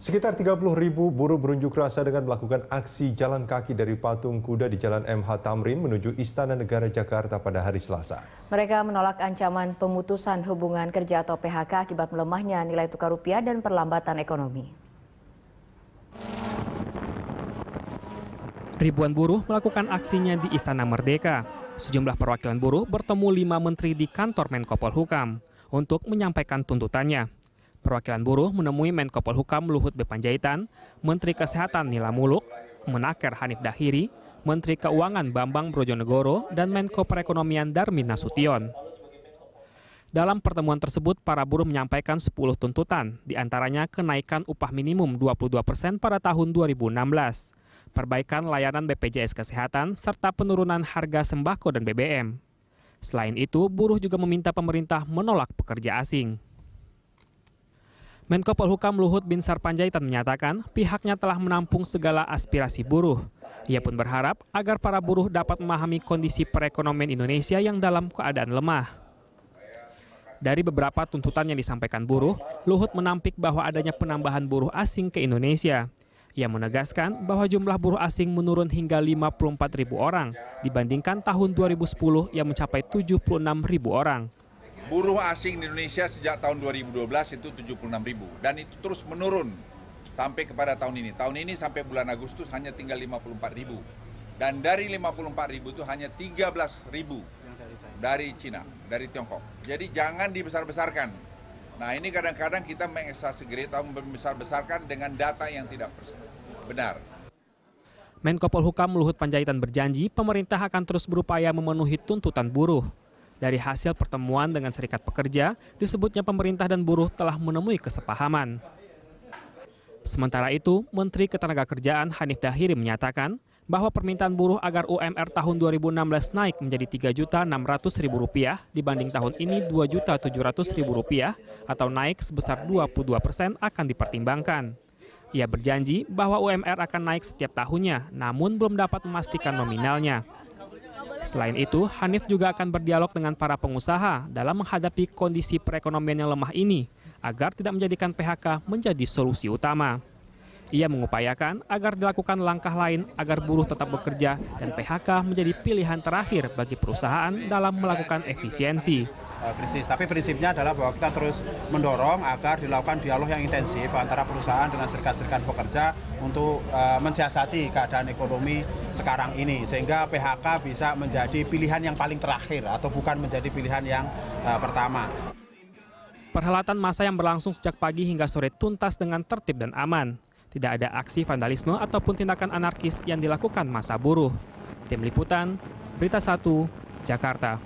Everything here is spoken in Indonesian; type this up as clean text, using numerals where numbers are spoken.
Sekitar 30.000 buruh berunjuk rasa dengan melakukan aksi jalan kaki dari patung kuda di Jalan MH Tamrin menuju Istana Negara Jakarta pada hari Selasa. Mereka menolak ancaman pemutusan hubungan kerja atau PHK akibat melemahnya nilai tukar rupiah dan perlambatan ekonomi. Ribuan buruh melakukan aksinya di Istana Merdeka. Sejumlah perwakilan buruh bertemu 5 menteri di kantor Menko Polhukam untuk menyampaikan tuntutannya. Perwakilan buruh menemui Menko Polhukam Luhut B. Panjaitan, Menteri Kesehatan Nila Muluk, Menaker Hanif Dahiri, Menteri Keuangan Bambang Brojonegoro, dan Menko Perekonomian Darmin Nasution. Dalam pertemuan tersebut, para buruh menyampaikan 10 tuntutan, diantaranya kenaikan upah minimum 22% pada tahun 2016, perbaikan layanan BPJS Kesehatan, serta penurunan harga sembako dan BBM. Selain itu, buruh juga meminta pemerintah menolak pekerja asing. Menko Polhukam Luhut Binsar Panjaitan menyatakan pihaknya telah menampung segala aspirasi buruh. Ia pun berharap agar para buruh dapat memahami kondisi perekonomian Indonesia yang dalam keadaan lemah. Dari beberapa tuntutan yang disampaikan buruh, Luhut menampik bahwa adanya penambahan buruh asing ke Indonesia. Ia menegaskan bahwa jumlah buruh asing menurun hingga 54.000 orang dibandingkan tahun 2010 yang mencapai 76.000 orang. Buruh asing di Indonesia sejak tahun 2012 itu 76.000 dan itu terus menurun sampai kepada tahun ini. Tahun ini sampai bulan Agustus hanya tinggal 54.000 dan dari 54.000 itu hanya 13.000 dari Cina, dari Tiongkok. Jadi jangan dibesar-besarkan. Nah ini kadang-kadang kita mengeksaggerate atau membesar-besarkan dengan data yang tidak benar. Menko Polhukam Luhut Panjaitan berjanji pemerintah akan terus berupaya memenuhi tuntutan buruh. Dari hasil pertemuan dengan serikat pekerja, disebutnya pemerintah dan buruh telah menemui kesepahaman. Sementara itu, Menteri Ketenagakerjaan Hanif Dahiri menyatakan bahwa permintaan buruh agar UMR tahun 2016 naik menjadi Rp3.600.000 dibanding tahun ini Rp2.700.000 atau naik sebesar 22% akan dipertimbangkan. Ia berjanji bahwa UMR akan naik setiap tahunnya, namun belum dapat memastikan nominalnya. Selain itu, Hanif juga akan berdialog dengan para pengusaha dalam menghadapi kondisi perekonomian yang lemah ini agar tidak menjadikan PHK menjadi solusi utama. Ia mengupayakan agar dilakukan langkah lain agar buruh tetap bekerja dan PHK menjadi pilihan terakhir bagi perusahaan dalam melakukan efisiensi. Tapi prinsipnya adalah bahwa kita terus mendorong agar dilakukan dialog yang intensif antara perusahaan dengan serikat-serikat pekerja untuk mensiasati keadaan ekonomi sekarang ini sehingga PHK bisa menjadi pilihan yang paling terakhir atau bukan menjadi pilihan yang pertama. Perhelatan massa yang berlangsung sejak pagi hingga sore tuntas dengan tertib dan aman. Tidak ada aksi vandalisme ataupun tindakan anarkis yang dilakukan massa buruh. Tim Liputan, Berita 1, Jakarta.